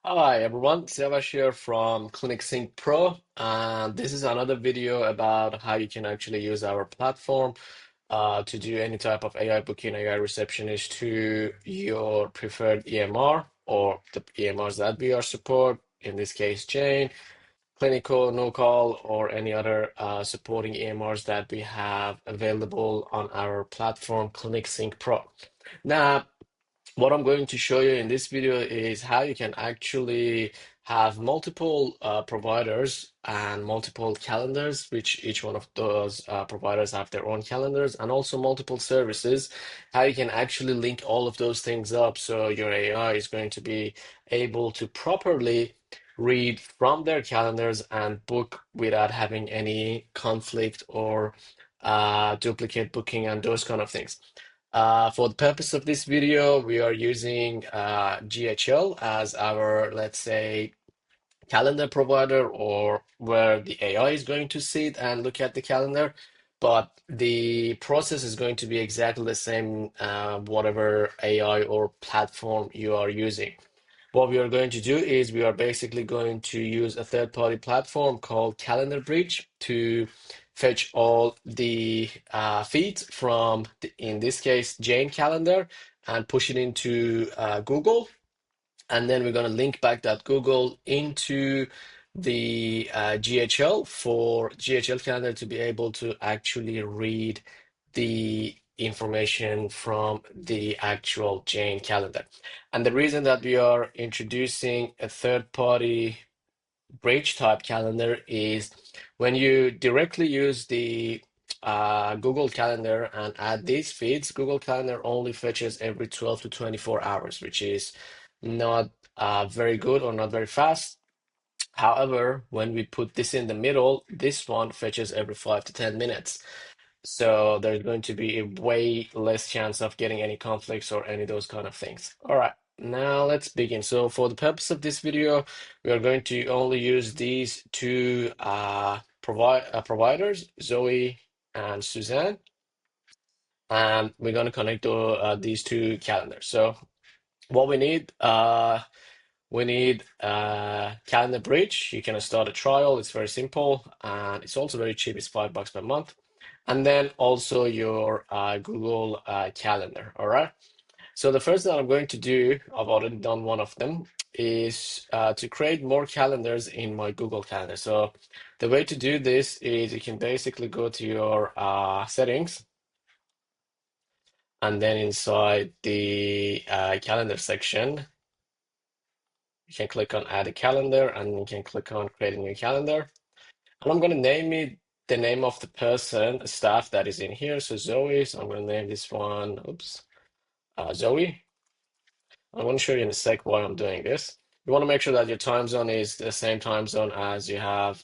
Hi everyone, Siavash here from Clinic Sync Pro, and this is another video about how you can actually use our platform to do any type of AI booking, AI receptionist to your preferred EMR or the EMRs that we are support, in this case Jane, Cliniko, Nookal, or any other supporting EMRs that we have available on our platform, Clinic Sync Pro. Now, what I'm going to show you in this video is how you can actually have multiple providers and multiple calendars, which each one of those providers have their own calendars, and also multiple services, how you can actually link all of those things up so your AI is going to be able to properly read from their calendars and book without having any conflict or duplicate booking and those kind of things. For the purpose of this video, we are using GHL as our, let's say, calendar provider or where the AI is going to sit and look at the calendar. But the process is going to be exactly the same, whatever AI or platform you are using. What we are going to do is we are basically going to use a third-party platform called CalendarBridge to fetch all the feeds from, in this case, Jane Calendar, and push it into Google. And then we're going to link back that Google into the GHL for GHL Calendar to be able to actually read the information from the actual Jane Calendar. And the reason that we are introducing a third-party bridge type calendar is when you directly use the Google Calendar and add these feeds, Google Calendar only fetches every 12 to 24 hours, which is not very good or not very fast. However, when we put this in the middle, this one fetches every 5 to 10 minutes. So there's going to be a way less chance of getting any conflicts or any of those kind of things. All right, now let's begin. So for the purpose of this video, we are going to only use these two providers, Zoe and Suzanne, and we're going to connect these two calendars. So what we need Calendar Bridge. You can start a trial. It's very simple and it's also very cheap. It's $5 per month. And then also your Google Calendar. All right. So the first thing I'm going to do, I've already done one of them, is to create more calendars in my Google Calendar. So the way to do this is you can basically go to your settings, and then inside the calendar section, you can click on add a calendar, and you can click on create a new calendar. And I'm going to name it the name of the person, staff that is in here. So Zoe, so I'm going to name this one, oops, Zoe. I'm going to show you in a sec why I'm doing this. You want to make sure that your time zone is the same time zone as you have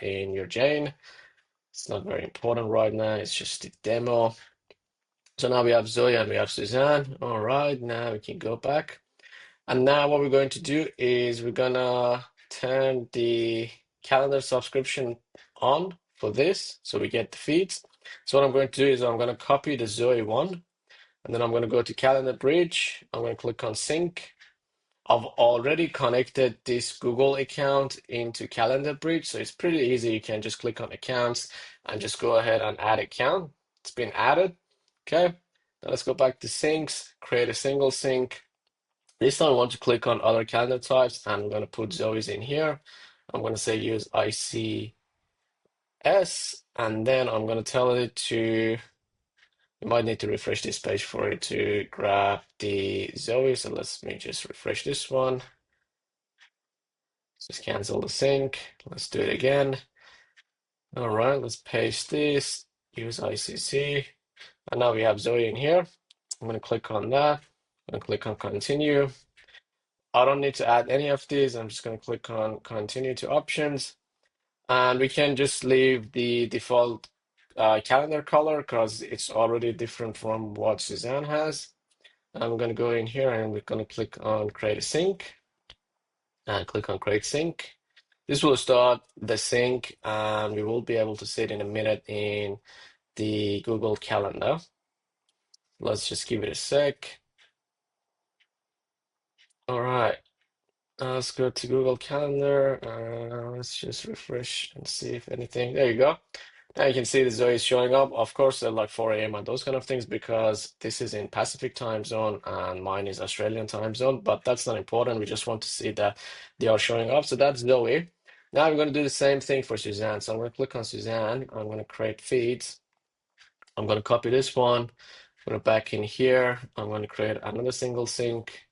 in your Jane. It's not very important right now. It's just a demo. So now we have Zoe and we have Suzanne. All right, now we can go back. And now what we're going to do is we're gonna turn the calendar subscription on for this, so we get the feeds. So what I'm going to do is I'm going to copy the Zoe one, and then I'm going to go to Calendar Bridge. I'm going to click on Sync. I've already connected this Google account into Calendar Bridge, so it's pretty easy. You can just click on Accounts and just go ahead and add account. It's been added. Okay, now let's go back to Syncs, create a single sync. This time I want to click on other calendar types, and I'm going to put Zoe's in here. I'm going to say use ICS, and then I'm going to tell it to, you might need to refresh this page for it to grab the Zoe. So let's me just refresh this one. Just cancel the sync. Let's do it again. All right, let's paste this, use ICC. And now we have Zoe in here. I'm going to click on that. I'm going to click on continue. I don't need to add any of these. I'm just going to click on continue to options. And we can just leave the default calendar color because it's already different from what Suzanne has. I'm going to go in here and we're going to click on create a sync and click on create sync. This will start the sync and we will be able to see it in a minute in the Google Calendar. Let's just give it a sec. All right. Let's go to Google Calendar. Let's just refresh and see if anything. There you go. Now you can see the Zoe is showing up. Of course, they're like 4 a.m. and those kind of things because this is in Pacific time zone and mine is Australian time zone, but that's not important. We just want to see that they are showing up. So that's Zoe. Now I'm going to do the same thing for Suzanne. So I'm going to click on Suzanne. I'm going to create feeds. I'm going to copy this one. Put it back in here. I'm going to create another single sync.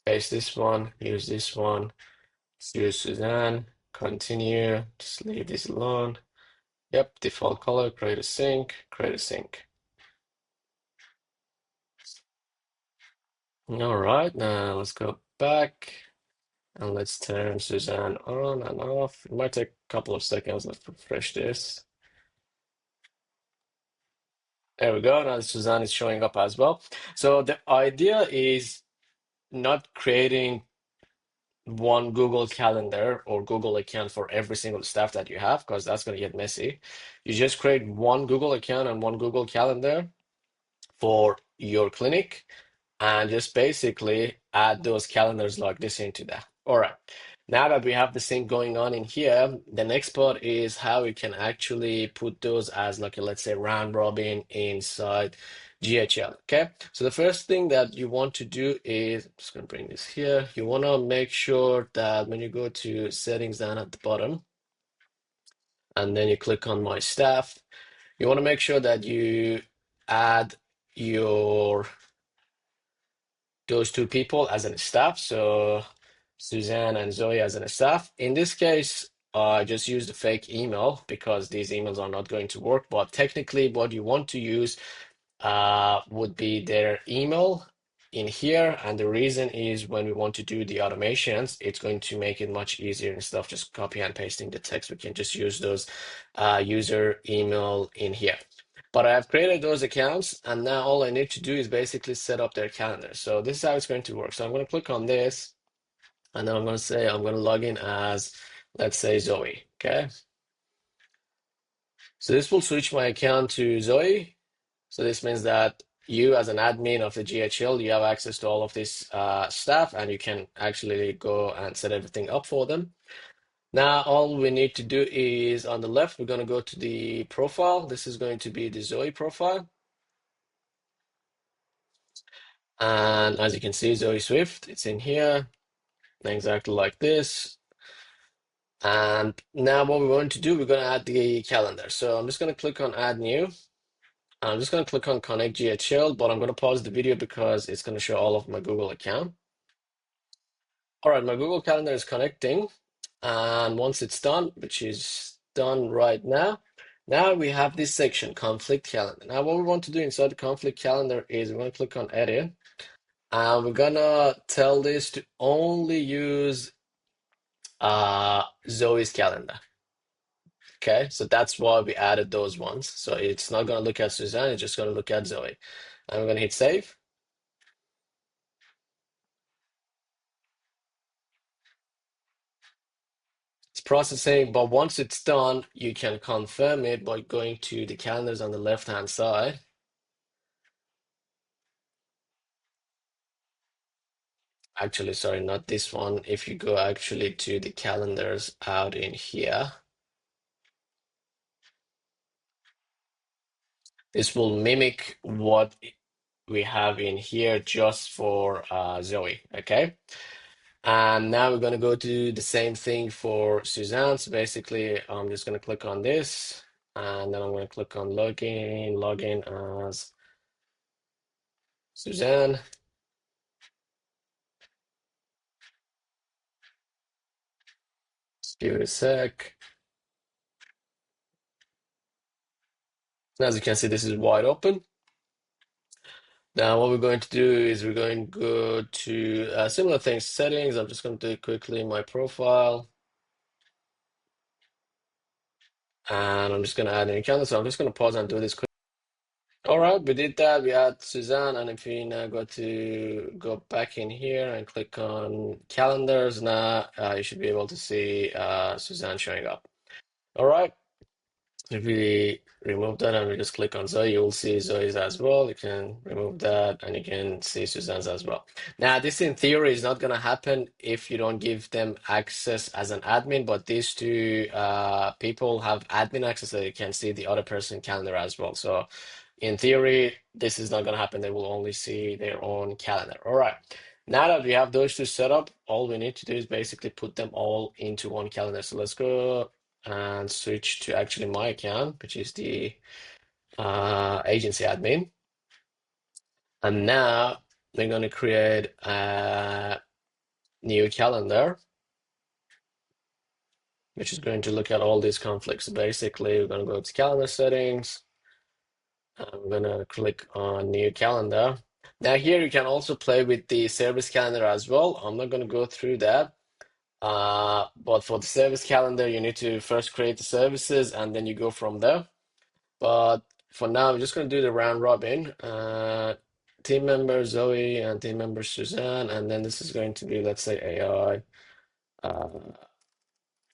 Paste this one. Use this one. Use Suzanne. Continue. Just leave this alone. Yep, default color, create a sync, create a sync. All right, now let's go back and let's turn Suzanne on and off. It might take a couple of seconds. Let's refresh this. There we go. Now Suzanne is showing up as well. So the idea is not creating one Google Calendar or Google account for every single staff that you have, because that's going to get messy. You just create one Google account and one Google Calendar for your clinic and just basically add those calendars like this into that. All right. Now that we have the sync going on in here, the next part is how we can actually put those as like a, let's say, round robin inside GHL. Okay. So the first thing that you want to do is, I'm just going to bring this here. You want to make sure that when you go to settings down at the bottom, and then you click on my staff, you want to make sure that you add your those two people as an staff. So Suzanne and Zoe as an staff. In this case, I just use the fake email because these emails are not going to work. But technically, what you want to use would be their email in here. And the reason is when we want to do the automations, it's going to make it much easier instead of just copy and pasting the text. We can just use those user email in here. But I have created those accounts, and now all I need to do is basically set up their calendar. So this is how it's going to work. So I'm going to click on this, and then I'm going to say I'm going to log in as, let's say, Zoe. Okay. So this will switch my account to Zoe. So this means that you, as an admin of the GHL, you have access to all of this stuff, and you can actually go and set everything up for them. Now, all we need to do is on the left, we're going to go to the profile. This is going to be the Zoe profile. And as you can see, Zoe Swift, it's in here, exactly like this. And now what we're going to do, we're going to add the calendar. So I'm just going to click on Add New. I'm just going to click on Connect GHL, but I'm going to pause the video because it's going to show all of my Google account. All right, my Google Calendar is connecting. And once it's done, which is done right now, now we have this section, Conflict Calendar. Now what we want to do inside the Conflict Calendar is we're going to click on Edit. And we're gonna tell this to only use Zoe's calendar. Okay, so that's why we added those ones. So it's not gonna look at Suzanne, it's just gonna look at Zoe. And we're gonna hit save. It's processing, but once it's done, you can confirm it by going to the calendars on the left-hand side. Actually, sorry, not this one. If you go actually to the calendars out in here, this will mimic what we have in here just for Zoe, okay? And now we're going to go do the same thing for Suzanne. So basically, I'm just going to click on this, and then I'm going to click on login as Suzanne. Just give it a sec. And as you can see, this is wide open. Now, what we're going to do is we're going to go to similar things, settings. I'm just going to do it quickly in my profile. And I'm just going to add an calendar. So I'm just going to pause and do this quick. All right, we did that. We add Suzanne, and if we now go back in here and click on calendars, now you should be able to see Suzanne showing up. All right. If we remove that and we just click on Zoe, you'll see Zoe's as well. You can remove that and you can see Suzanne's as well. Now, this in theory is not going to happen if you don't give them access as an admin, but these two people have admin access so you can see the other person calendar as well. So in theory, this is not going to happen. They will only see their own calendar. All right. Now that we have those two set up, all we need to do is basically put them all into one calendar. So let's go and switch to actually my account, which is the agency admin. And now we're going to create a new calendar, which is going to look at all these conflicts. So basically, we're going to go to calendar settings, and we're going to click on new calendar. Now here you can also play with the service calendar as well. I'm not going to go through that. But for the service calendar, you need to first create the services and then you go from there. But for now, we're just going to do the round robin. Team member Zoe and team member Suzanne, and then this is going to be, let's say, AI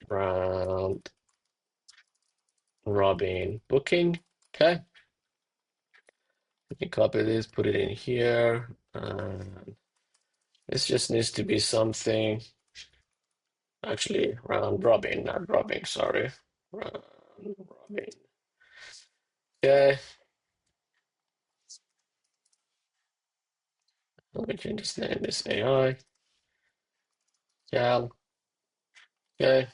round robin booking. Okay, we can copy this, put it in here. This just needs to be something, actually, round robin, not robin, sorry. Round robin. Okay, we can just name this AI. Cal. Okay.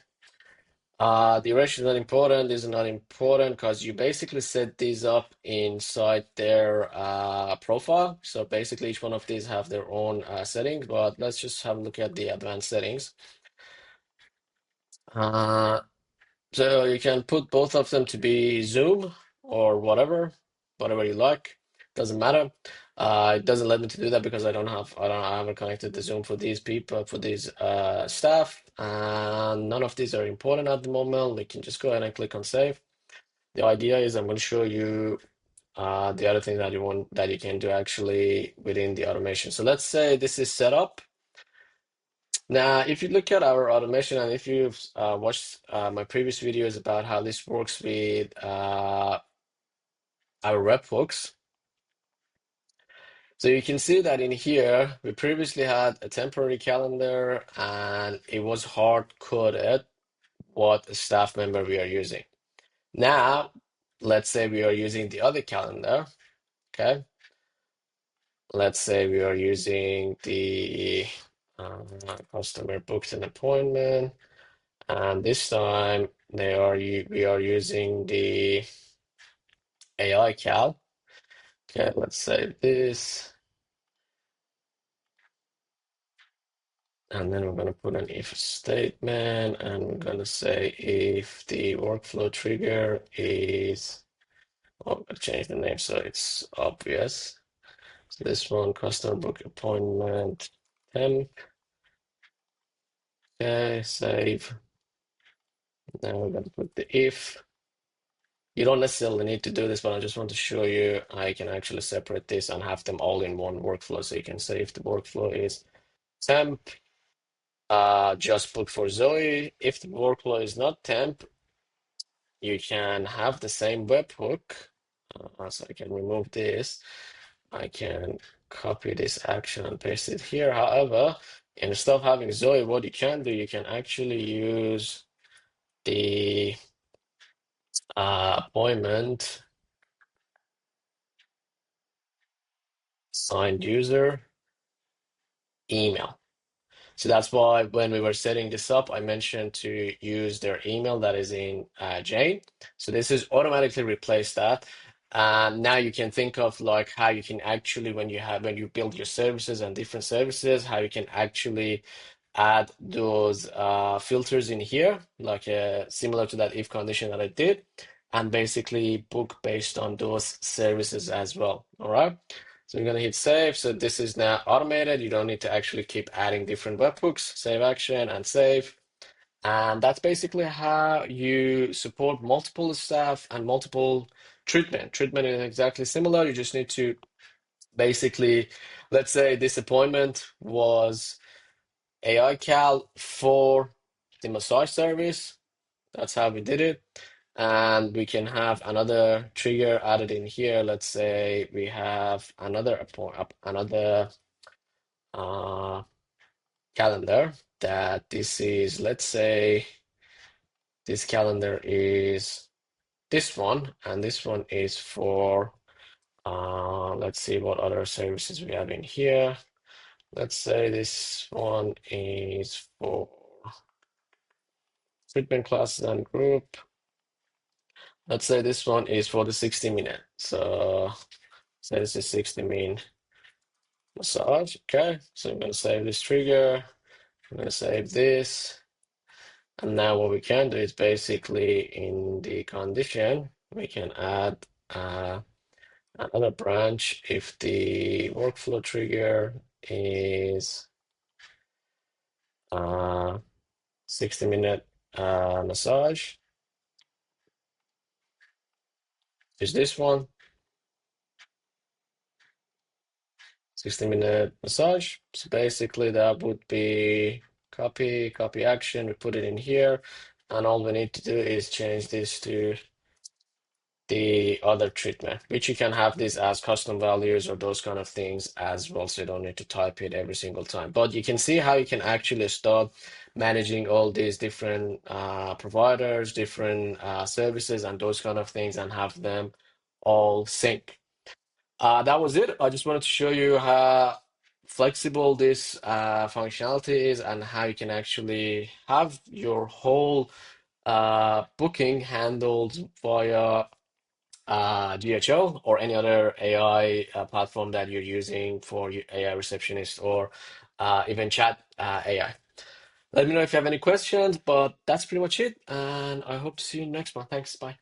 The duration is not important. This is not important because you basically set these up inside their profile. So basically, each one of these have their own settings. But let's just have a look at the advanced settings. Uh, so you can put both of them to be Zoom or whatever you like. Doesn't matter. It doesn't let me to do that because I haven't connected the Zoom for these people, for these staff, and none of these are important at the moment. We can just go ahead and click on save. The idea is I'm going to show you the other thing that you can do actually within the automation. So let's say this is set up. Now, if you look at our automation and if you've watched my previous videos about how this works with our webhooks, so you can see that in here, we previously had a temporary calendar and it was hard-coded what staff member we are using. Now, let's say we are using the other calendar, okay? Let's say we are using the customer booked an appointment. And this time we are using the AI cal. Okay, let's save this. And then we're going to put an if statement and we're going to say if the workflow trigger is, oh, I'll change the name so it's obvious. So this one, customer book appointment temp. Okay, save. Now we're going to put the if. You don't necessarily need to do this, but I just want to show you how you can actually separate this and have them all in one workflow. So you can say if the workflow is temp, just book for Zoe. If the workflow is not temp, you can have the same webhook. So I can remove this. I can copy this action and paste it here. However, instead of having Zoe, what you can do, you can actually use the appointment signed user email. So that's why when we were setting this up, I mentioned to use their email that is in Jane. So this is automatically replace that. And now you can think of like how you can actually, when you build your services and different services, how you can actually add those filters in here, like similar to that if condition that I did, and basically book based on those services as well. All right. So we're going to hit save. So this is now automated. You don't need to actually keep adding different webhooks. Save action and save. And that's basically how you support multiple staff and multiple treatment. Treatment is exactly similar. You just need to basically, let's say this appointment was AI Cal for the massage service. That's how we did it. And we can have another trigger added in here. Let's say we have another uh, calendar that this is, let's say this calendar is this one, and this one is for let's see what other services we have in here. Let's say this one is for treatment classes and group. Let's say this one is for the 60-minute. So say this is 60-minute massage. Okay, so I'm going to save this trigger. I'm going to save this. And now what we can do is basically in the condition, we can add another branch if the workflow trigger is 60-minute massage. Is this one 60-minute massage? So basically that would be copy action. We put it in here, and all we need to do is change this to the other treatment, which you can have this as custom values or those kind of things as well, so you don't need to type it every single time. But you can see how you can actually start managing all these different providers, different services, and those kind of things, and have them all sync. That was it. I just wanted to show you how flexible this functionality is and how you can actually have your whole booking handled via GHL or any other AI platform that you're using for your AI receptionist, or even chat AI. Let me know if you have any questions, but that's pretty much it. And I hope to see you next one. Thanks. Bye.